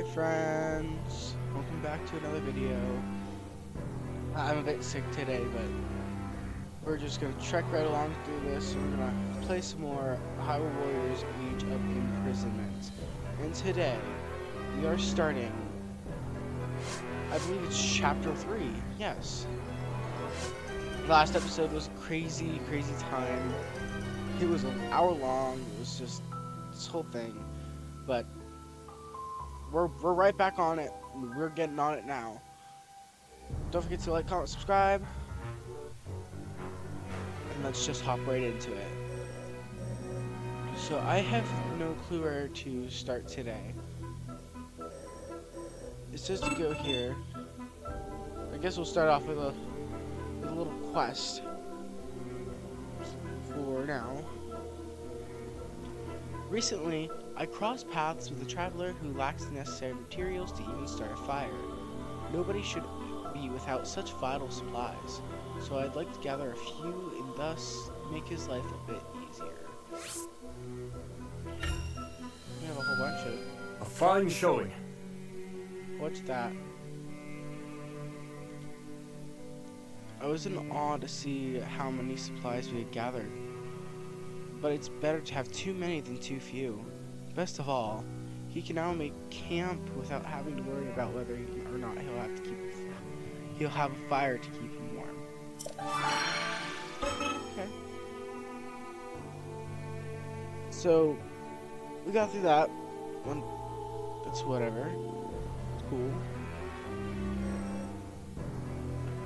Hi friends, welcome back to another video. I'm a bit sick today, but we're just gonna trek right along through this. We're gonna play some more Hyrule Warriors Age of Imprisonment. And today, we are starting, I believe it's chapter 3, yes. Last episode was crazy time. It was an hour long, it was just this whole thing. But we're right back on it. We're getting on it now. Don't forget to like, comment, subscribe. And let's just hop right into it. So I have no clue where to start today. It says to go here. I guess we'll start off with a little quest for now. Recently, I crossed paths with a traveler who lacks the necessary materials to even start a fire. Nobody should be without such vital supplies, so I'd like to gather a few and thus make his life a bit easier. We have a whole bunch of... A fine showing. What's that? I was in awe to see how many supplies we had gathered. But it's better to have too many than too few. Best of all, he can now make camp without having to worry about whether or not he'll have a fire to keep him warm. Okay. So we got through that one. That's whatever. It's cool.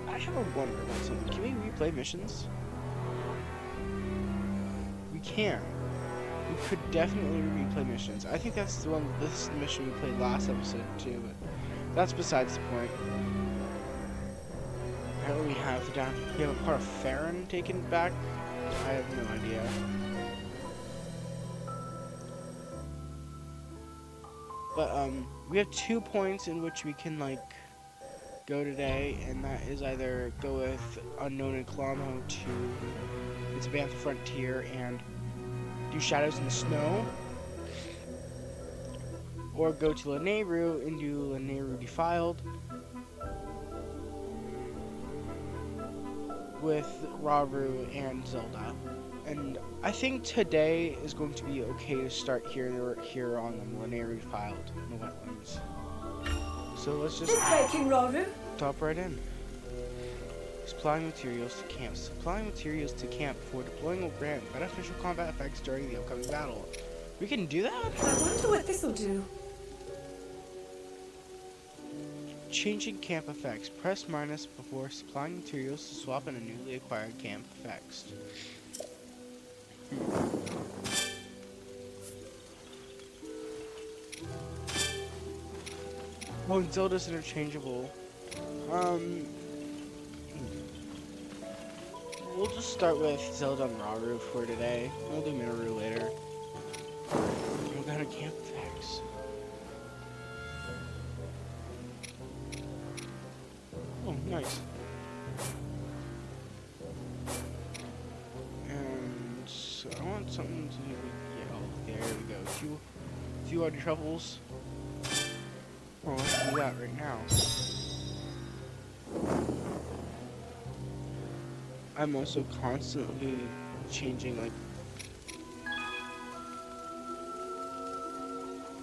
I have a wonder about something. Can we replay missions? We can. We could definitely replay missions. I think that's the one. This is the mission we played last episode too, but that's besides the point. Apparently we have a part of Farron taken back. I have no idea. But we have 2 points in which we can go today, and that is either go with Unknown and Kalamo to advance the frontier and do Shadows in the Snow, or go to Lanayru and do Lanayru Defiled with Rauru and Zelda. And I think today is going to be okay to start here on the Lanayru Defiled in the wetlands. So let's just hop right in. Supplying materials to camp. Supplying materials to camp for deploying will grant beneficial combat effects during the upcoming battle. We can do that? I wonder what this'll do. Changing camp effects. Press minus before supplying materials to swap in a newly acquired camp effects. Oh, and Zelda's interchangeable. We'll just start with Zelda and Rauru for today. We'll do Minoru later. We're gonna camp effects. Oh, nice. And so I want something to there we go. Two odd troubles. Oh, let's do that right now. I'm also constantly changing, I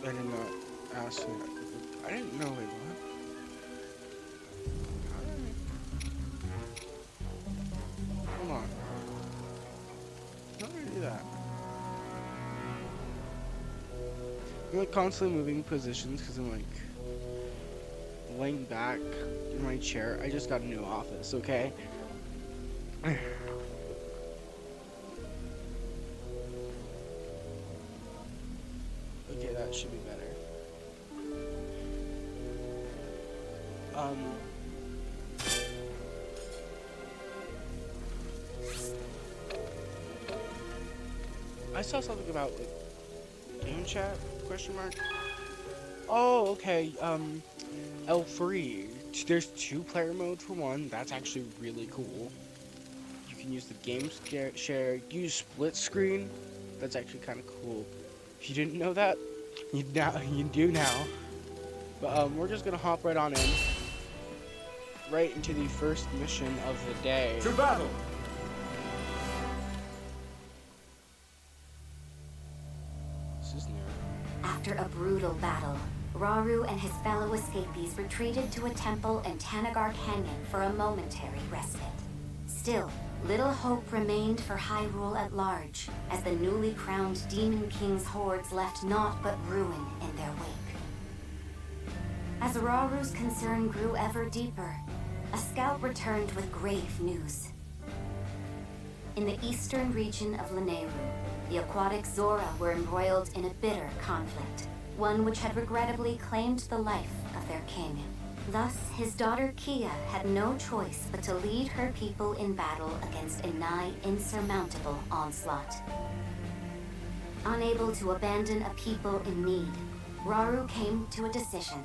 did not ask you. I didn't know it. What? Hold on. How do I do that? I'm constantly moving positions because I'm laying back in my chair. I just got a new office, okay? Okay, that should be better. I saw something about game chat question mark. Oh, okay. L3. There's 2-player mode for one. That's actually really cool. You can use the game share. Use split screen. That's actually kind of cool. If you didn't know that, you do now. But we're just gonna hop right on in. Right into the first mission of the day. To battle! This is new. After a brutal battle, Rauru and his fellow escapees retreated to a temple in Tanagar Canyon for a momentary respite. Still, little hope remained for Hyrule at large, as the newly crowned Demon King's hordes left naught but ruin in their wake. As Rauru's concern grew ever deeper, a scout returned with grave news. In the eastern region of Lanayru, the aquatic Zora were embroiled in a bitter conflict, one which had regrettably claimed the life of their king. Thus, his daughter Kia had no choice but to lead her people in battle against a nigh insurmountable onslaught. Unable to abandon a people in need, Rauru came to a decision.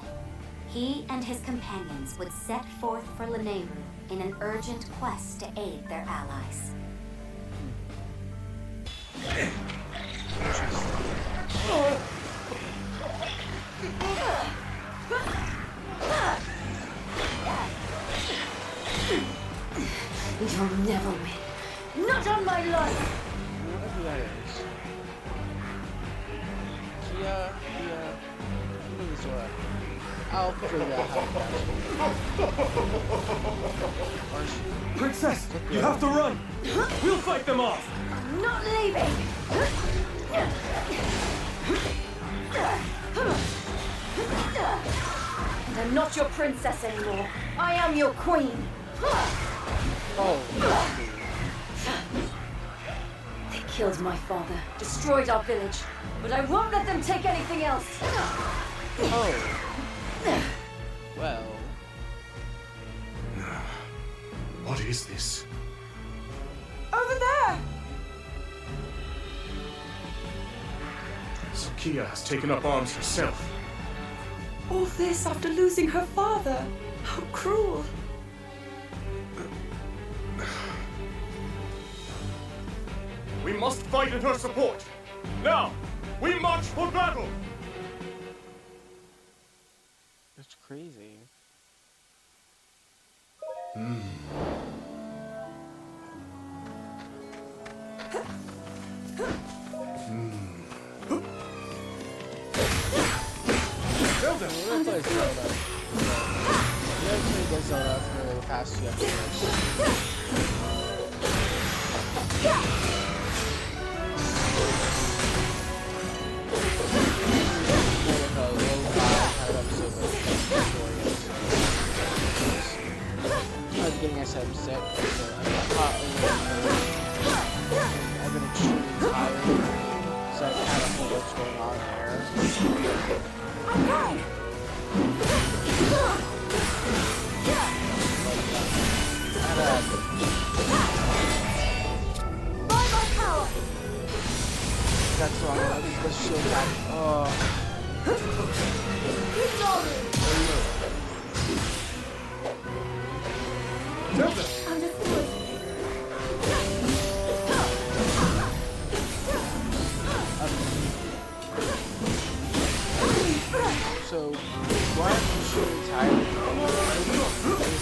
He and his companions would set forth for Lanayru in an urgent quest to aid their allies. You'll never win. Not on my life! Whatever that is. Kia, who is Zora? I'll figure out how to catch him. Princess, you have to run! We'll fight them off! I'm not leaving! And I'm not your princess anymore. I am your queen. Oh, They killed my father, destroyed our village, but I won't let them take anything else. oh. Well, What is this? Over there! Kia has taken up arms herself. All this after losing her father. How cruel. We must fight in her support! Now, we march for battle! that's crazy. Zelda! We're gonna play Zelda. We haven't played this Zelda for the past few episodes. Getting SM sick, so I got caught a little bit. I've been extremely tired, so I kind of know what's going on here. That's wrong. Let's shield back. Oh. Zelda! So, why I'm extremely tired is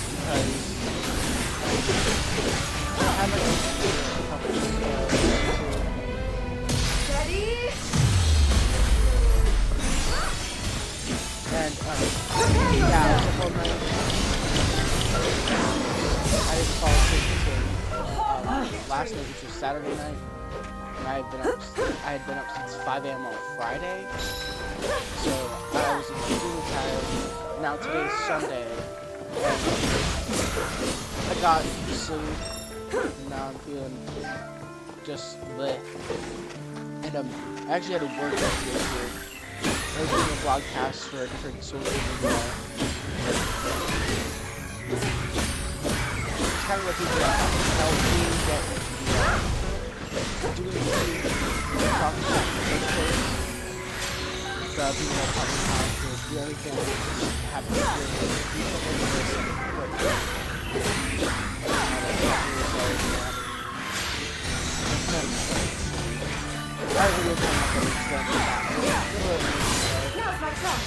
because I had like a couple Ready? and yeah, it's a whole night. I didn't fall asleep until last night, which was Saturday night, and I had been up since 5 a.m. on Friday. So I was extremely tired. Now today's Sunday, and I got sleep, and now I'm feeling just lit. And I actually had to work yesterday. I was doing a broadcast for a different social media. It's kind of like people that help me get doing the talking about the people that talk about to do everything have to do something like this I really don't have to explain that. Now's my chance.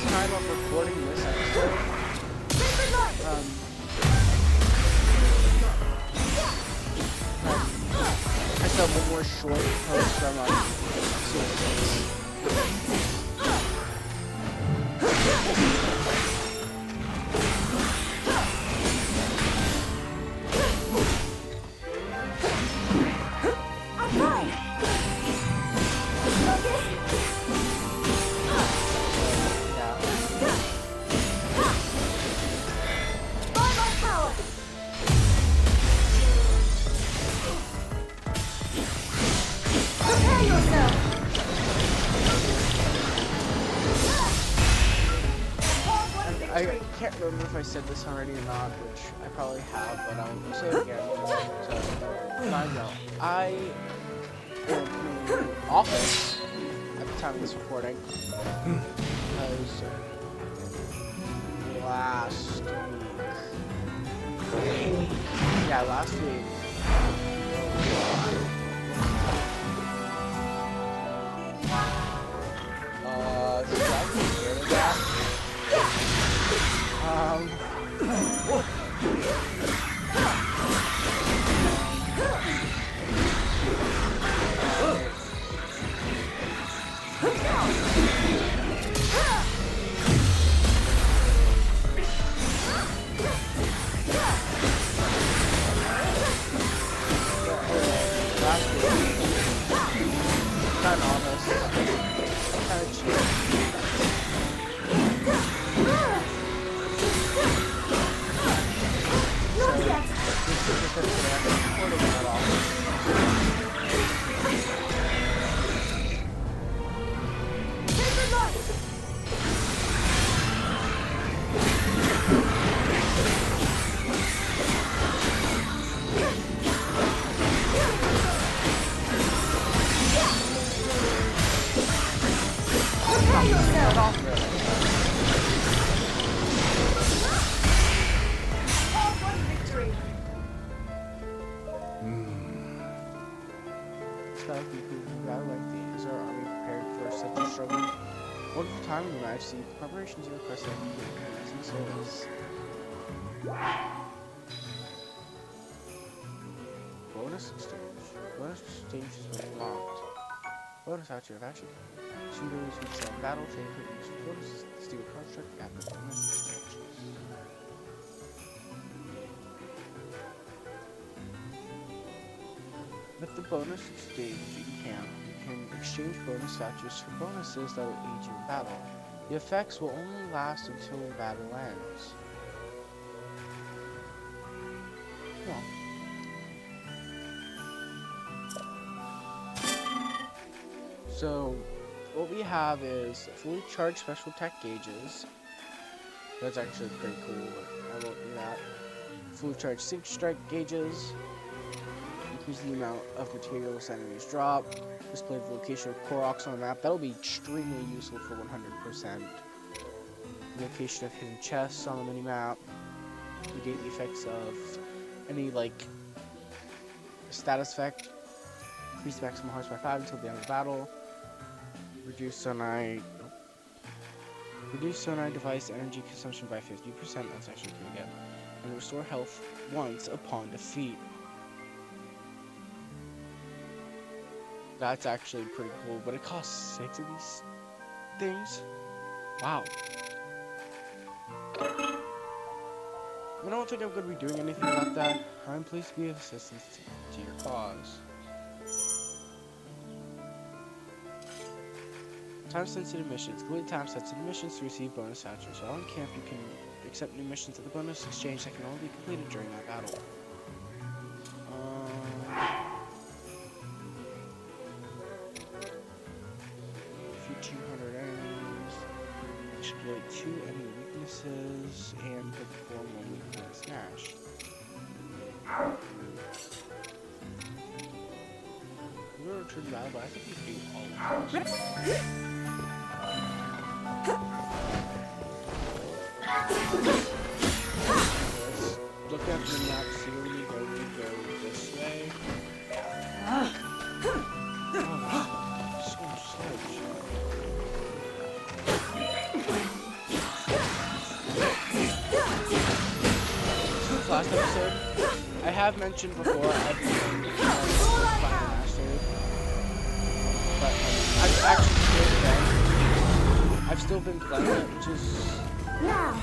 time of recording this episode, I saw one more short post from I can't remember if I said this already or not, which I probably have, but I'll say it again. So, find out. I am in office at the time of this recording because last week. Timing the match, the preparations you requested using service. Bonus exchange. Bonus exchange has been unlocked. Bonus voucher of action. Shooters who sell battle take use bonuses to steal construct after bonus exchanges. With the bonus exchange you can exchange bonus vouchers for bonuses that will aid you in battle. The effects will only last until the battle ends. Well. So, what we have is fully charged special attack gauges. That's actually pretty cool, but I won't do that. Fully charged sync strike gauges. Increase the amount of materials enemies drop. Display the location of Koroks on the map. That'll be extremely useful for 100%. Location of hidden chests on the minimap. Negate the effects of any, like, status effect. Increase maximum hearts by 5 until the end of the battle. Reduce Sonai device energy consumption by 50%. That's actually pretty good. And restore health once upon defeat. That's actually pretty cool, but it costs 6 of these things. Wow. I don't think I'm going to be doing anything about that. I'm pleased to be of assistance to your cause. Time-sensitive missions. Complete time-sensitive missions to receive bonus vouchers. While in camp, you can accept new missions at the bonus exchange that can only be completed during that battle. 1,500 enemies. Exploit 2 enemy weaknesses and perform 1 weakness smash. I'm gonna return to battle, but I think we do all of this. Let's look at the map, see where we go this way. Oh, so much sludge. have mentioned before I've been Final Master, but I've still been playing it, which is Now.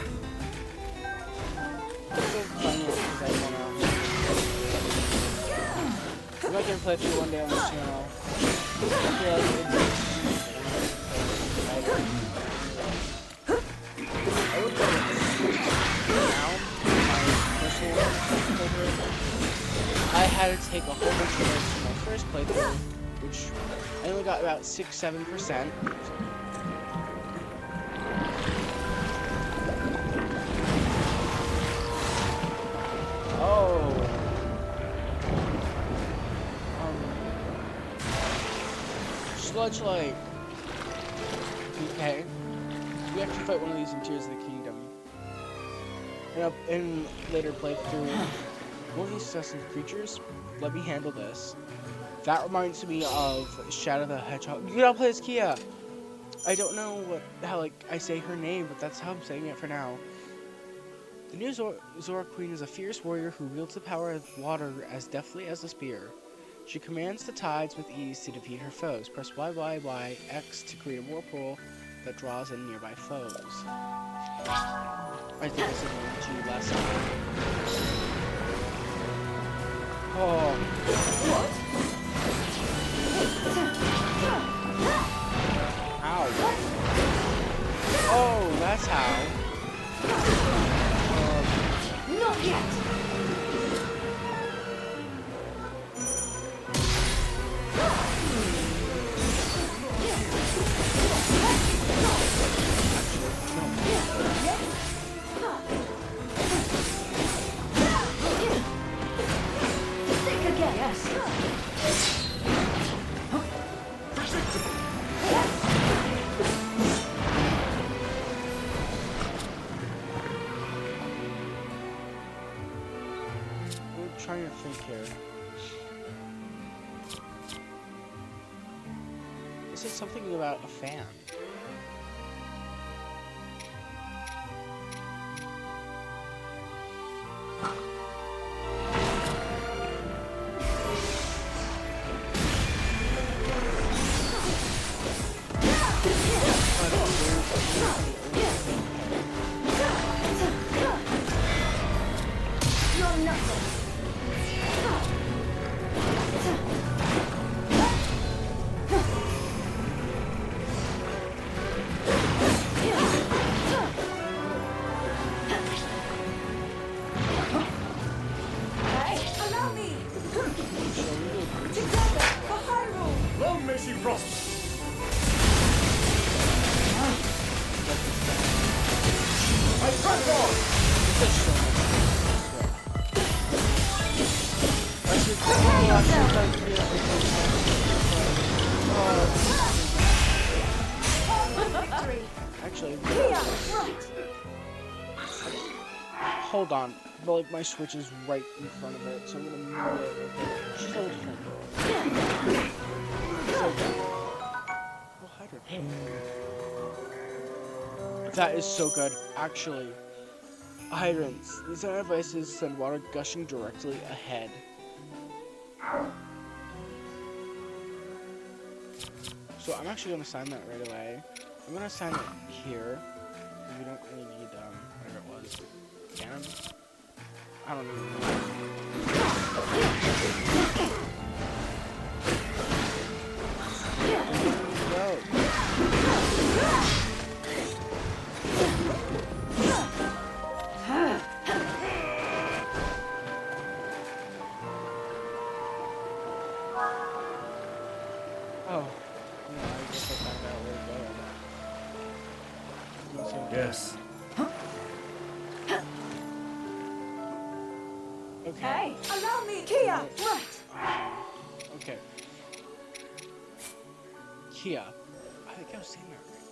I'm still playing it because I wanna. I'm not gonna play through one day on this channel. I feel like I would play it now. My personal favorite. I had to take a whole bunch of notes from my first playthrough, which I only got about 6-7%. Oh. Sludge Light. Okay. We actually fight one of these in Tears of the Kingdom. In later playthrough, one of these assassin creatures, let me handle this. That reminds me of Shadow the Hedgehog. You gotta play as Kia! I don't know how I say her name, but that's how I'm saying it for now. The new Zora Queen is a fierce warrior who wields the power of water as deftly as a spear. She commands the tides with ease to defeat her foes. Press YYYX to create a whirlpool that draws in nearby foes. I think I said it to you last time. Oh. What? Ow. Oh, that's how. Not yet. Think again. Yes. We're trying to think here. This is something about a fan. Allow me. Together for Hyrule. Long may she prosper. I press on! Victory. Actually, Here. Right. hold on. But like my switch is right in front of it, so I'm gonna move it. She's always trying to oh, hydrant. That is so good. Actually, hydrants. These are devices send water gushing directly ahead. So I'm actually gonna sign that right away. I'm gonna sign it here. We don't really need whatever it was. Cannon? I don't even Oh. Yeah, I guess I found out where to go. Yes. Okay. Hey, allow me. Kia. Right. Okay. Kia. I think I was saying that right.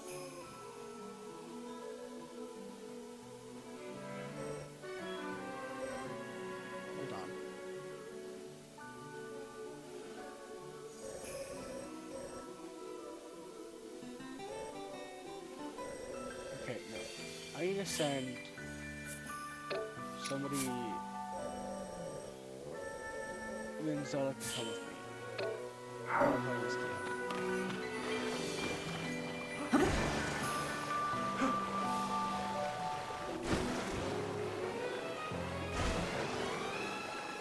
Hold on. Okay, no. I need to send somebody. then Zelda can come with me. I wanna play this game.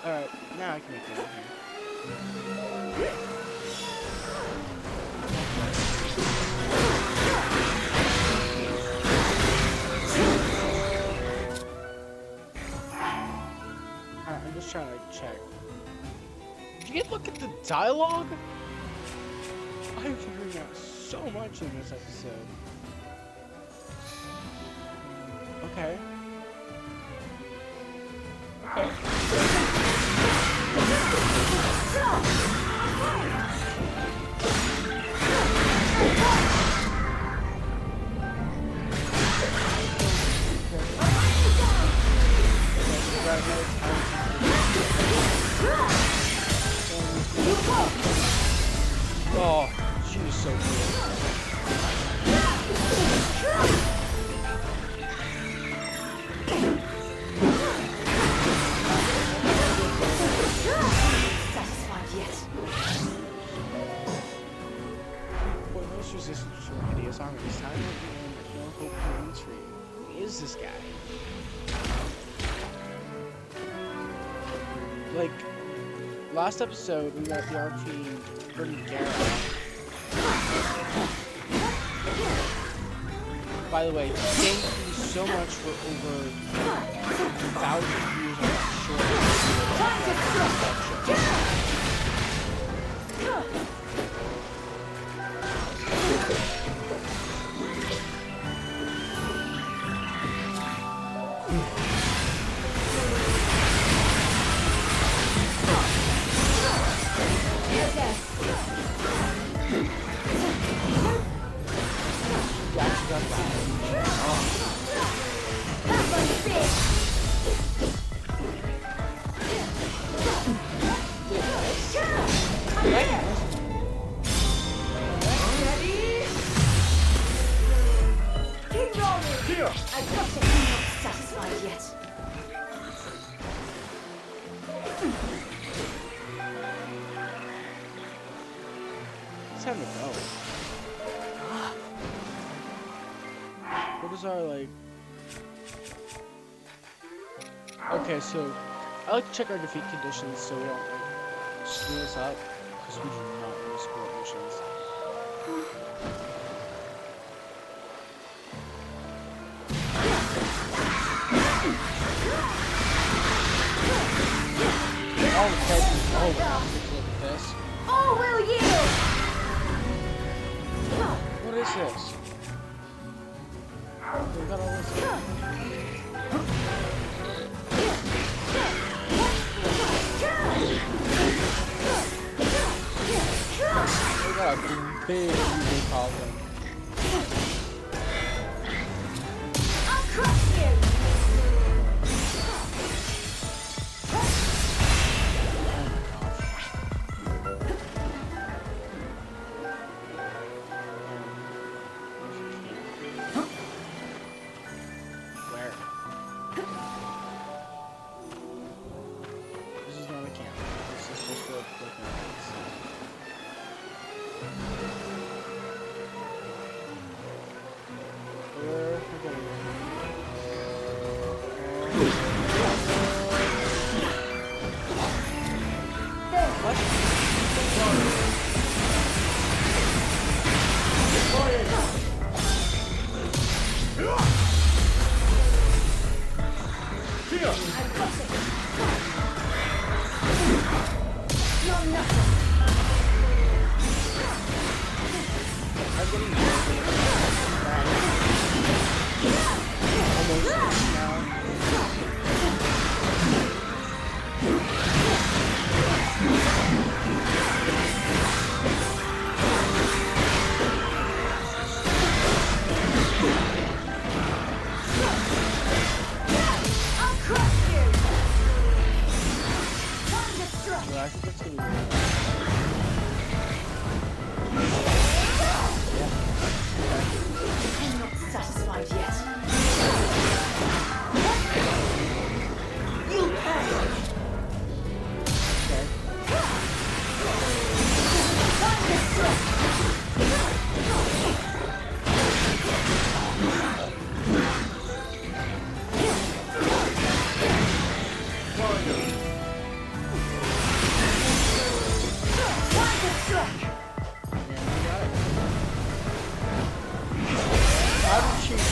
Alright, now I can make it out here. I'm just trying to check. Did you look at the dialogue? I'm figuring out so much in this episode. Okay. Oh, she is so good. Satisfied yet? Boy, most resistance to hideous armor. This time no hope remains for you. Who is this guy? Like, last episode we got the arcane Garrett. By the way, thank you so much for over 1,000 views on that time to go. What is our, like... Okay, so I like to check our defeat conditions so we don't, like, screw this up, because we do not want to screw up missions. All the characters, oh, look at this. Or will you? What is this? We got all this. We got a big problem. I'll crush you! Where? This is not a camp. This is just a looking place. Where? You're nothing.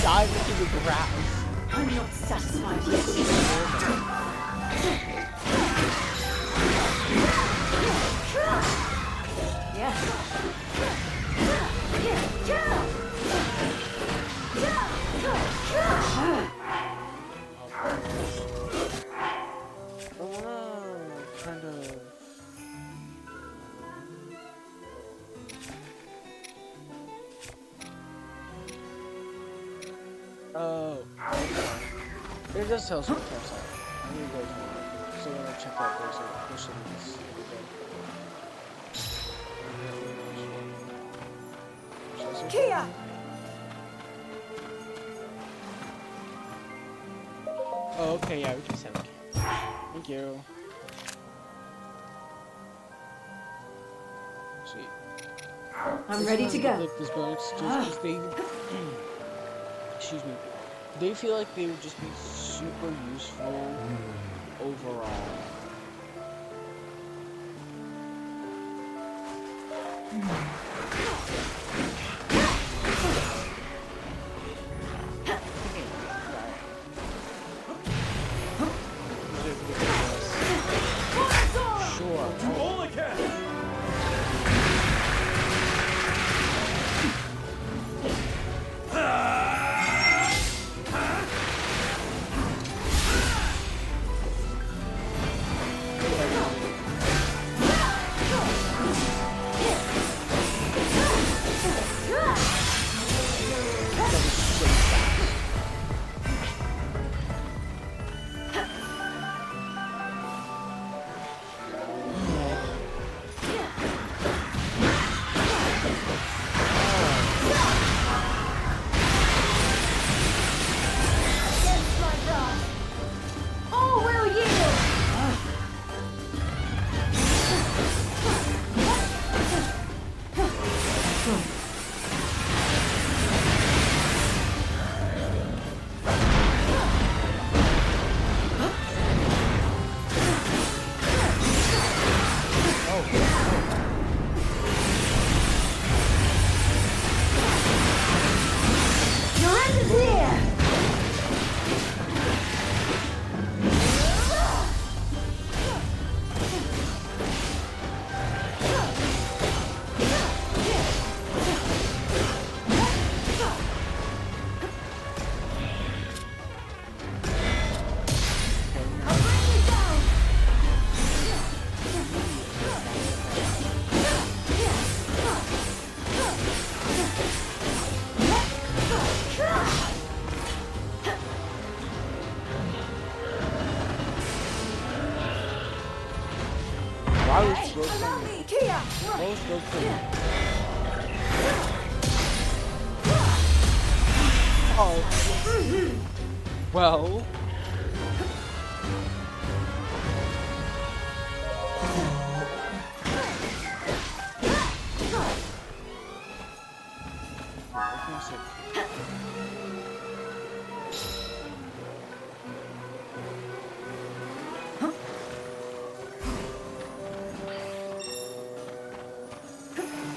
dive into the grass. I'm not satisfied yet. Yes. Kind of. Oh. It does tell us what camps are. I need to go to one. So I'm gonna check out those cities. Kia! Oh, okay, yeah, we can send it. Thank you. Sweet. I'm ready to go. Like this boat exchange, they, excuse me, they feel like they would just be super useful overall. Sure. All I can! Oh. Well.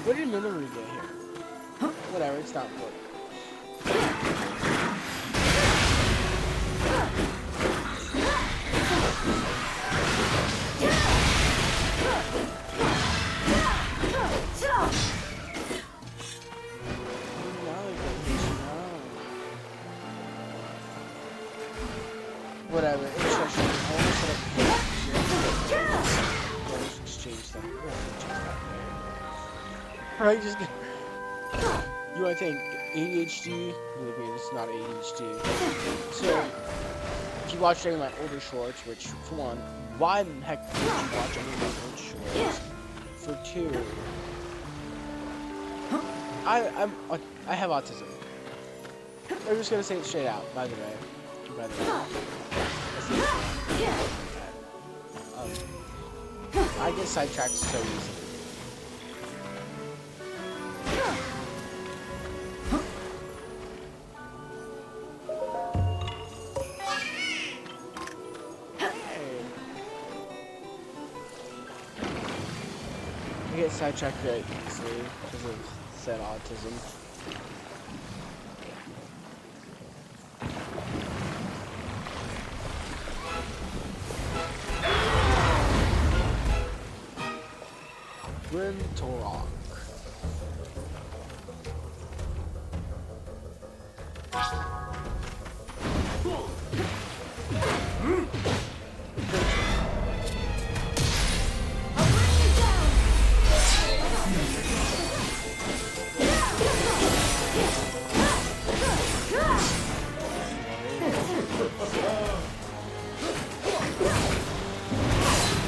What did Lanayru get here? Whatever, it's not important. Whatever, it's just let's exchange that. Alright, just get. You want to think ADHD? Look, it's not ADHD. So, if you watch any of my older shorts, which, for one, why the heck would you watch any of my old shorts? For two, I have autism. I'm just gonna say it straight out, by the way. I get sidetracked so easily. I get sidetracked very easily because of said autism. Torok.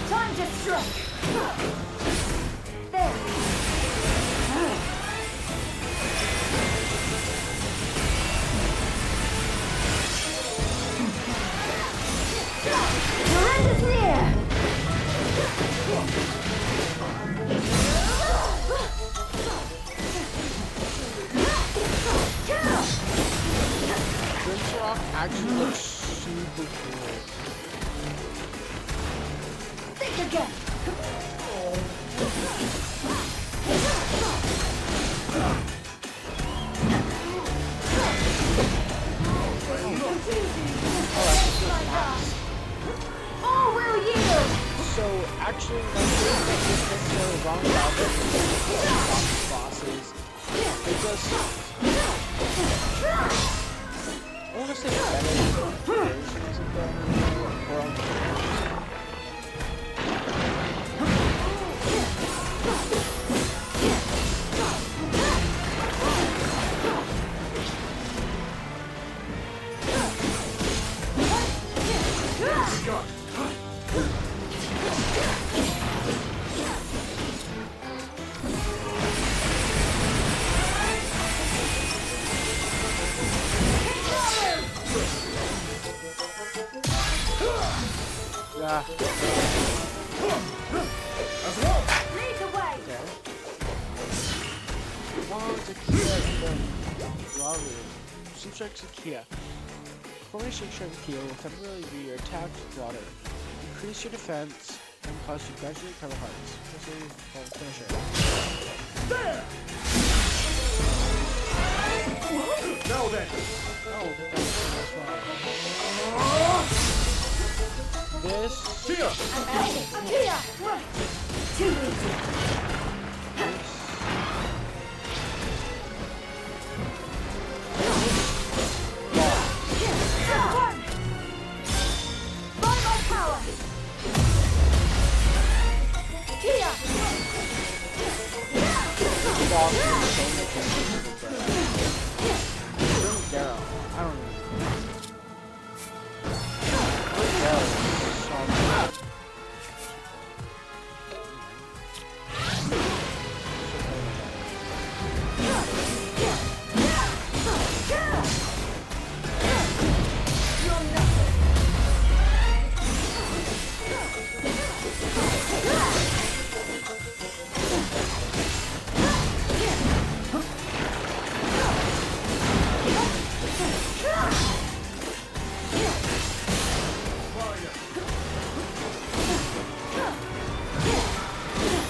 Time to strike! There! Your end is near! Torok actually looks super cool. Think again! All will yield! So actually, like the wrong Velvet bosses, it just I want to say better versions of them, or yeah. Lead the way! Okay. One to Kia and Raru. Subtract to Kia. Formation Shake Kia will temporarily be your attack water. Increase your defense and cause you gradually recover hearts. Especially for the finisher. There! Now then! Oh, that's one. This. Here! Here! Too easy! By my power! Here! Darrow. I don't know. Darrow is so good.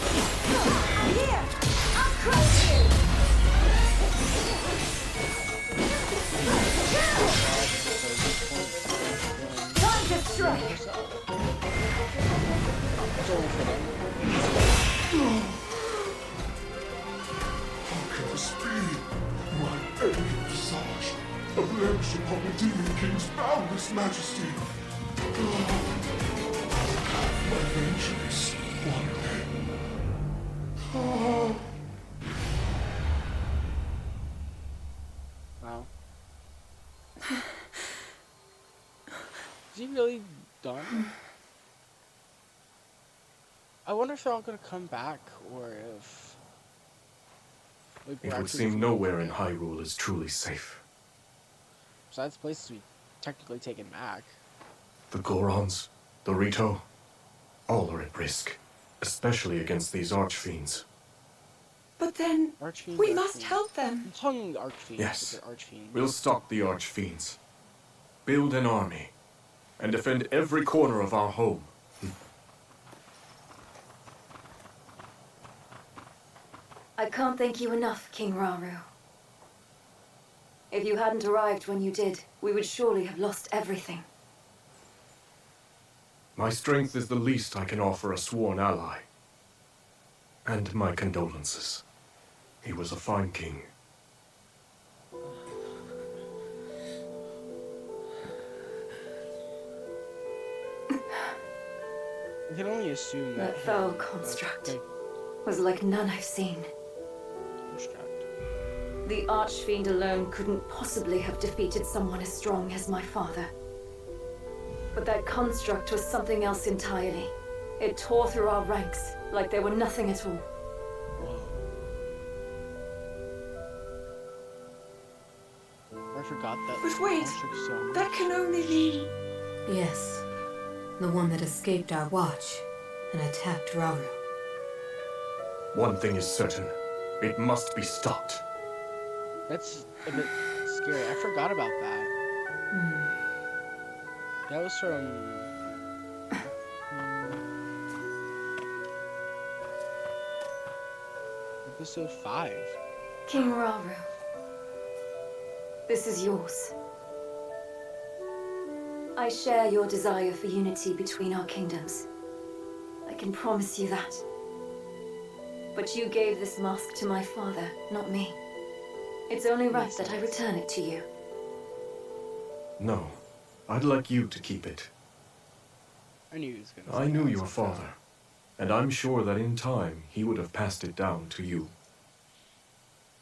Here! I'll crush you! Time to strike! How can this be? My alien visage, a blemish upon the Demon King's boundless majesty. My vengeance, one day. Wow. Is he really done? I wonder if they're all gonna come back, or if like, we're It would actually seem nowhere in Hyrule is truly safe. besides places we technically taken back. The Gorons, the Rito, all are at risk, especially against these archfiends. But then Archfiends. we must Archfiends. help them. I'm talking archfiends. Yes. But they're archfiends. We'll stop the archfiends, build an army, and defend every corner of our home. I can't thank you enough, King Raru. If you hadn't arrived when you did, we would surely have lost everything. My strength is the least I can offer a sworn ally. And my condolences. He was a fine king. I can only assume that... That foul construct was like none I've seen. Construct. The Archfiend alone couldn't possibly have defeated someone as strong as my father. But that construct was something else entirely. It tore through our ranks like they were nothing at all. Whoa. I forgot that. But wait, construct's so that can only mean... Yes, the one that escaped our watch and attacked Rauru. One thing is certain. It must be stopped. That's a bit scary. I forgot about that. That was from... episode 5. King Rauru, this is yours. I share your desire for unity between our kingdoms. I can promise you that. But you gave this mask to my father, not me. It's only right that I return it to you. No, I'd like you to keep it. I knew he was gonna I say knew that. your father, and I'm sure that in time he would have passed it down to you.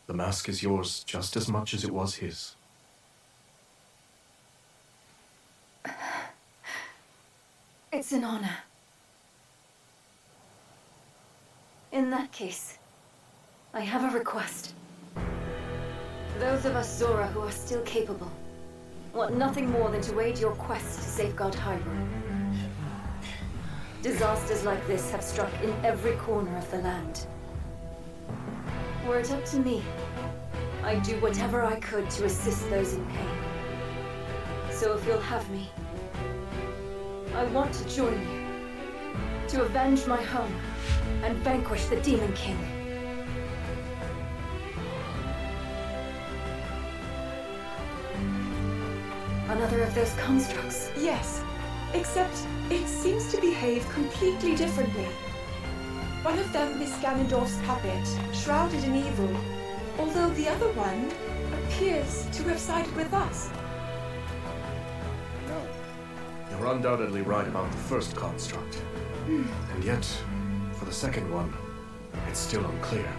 The mask is yours just as much as it was his. It's an honor. In that case, I have a request. Those of us Zora who are still capable want nothing more than to aid your quest to safeguard Hyrule. Disasters like this have struck in every corner of the land. Were it up to me, I'd do whatever I could to assist those in pain. So if you'll have me, I want to join you, to avenge my home and vanquish the Demon King. Another of those constructs. Yes, except it seems to behave completely differently. One of them is Ganondorf's puppet, shrouded in evil, although the other one appears to have sided with us. No. You're undoubtedly right about the first construct. And yet, for the second one, it's still unclear.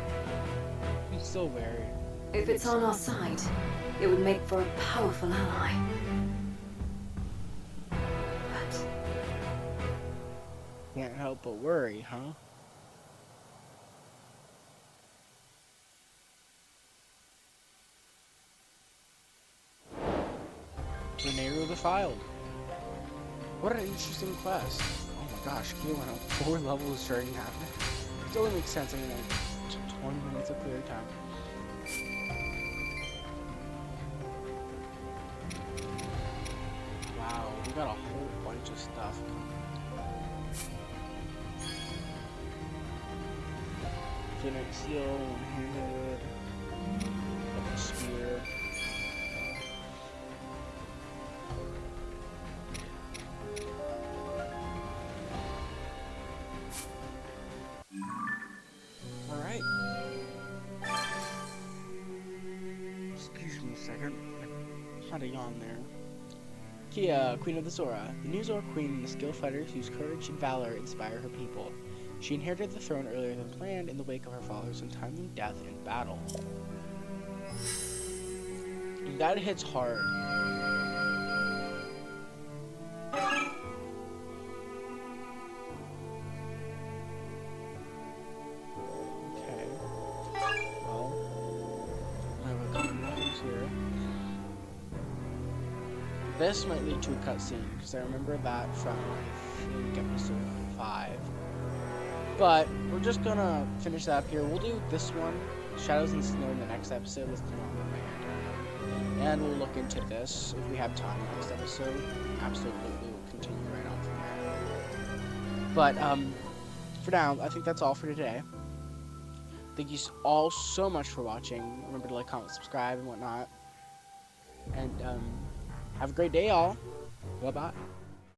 He's still very... If it's on our side, it would make for a powerful ally. But Can't help but worry, huh? Lanayru Defiled. What an interesting quest. Oh my gosh, Kyo went up 4 levels during that. It only makes sense, I mean, like 20 minutes of clear time. Wow, we got a whole bunch of stuff. Phoenix Seal, one-handed, double spear. Alright. Excuse me a second. I had a yawn there. Kia, Queen of the Zora. The new Zora Queen and the skilled fighters whose courage and valor inspire her people. She inherited the throne earlier than planned in the wake of her father's untimely death in battle. That hits hard. Okay. Well, I have a couple more things here. This might lead to a cutscene, because I remember that from, I think, episode 5. But we're just gonna finish that up here. We'll do this one, Shadows and Snow, in the next episode with Command. And we'll look into this if we have time next episode. Absolutely, we'll continue right on from there. But for now, I think that's all for today. Thank you all so much for watching. Remember to like, comment, subscribe, and whatnot. And have a great day, y'all. Bye-bye.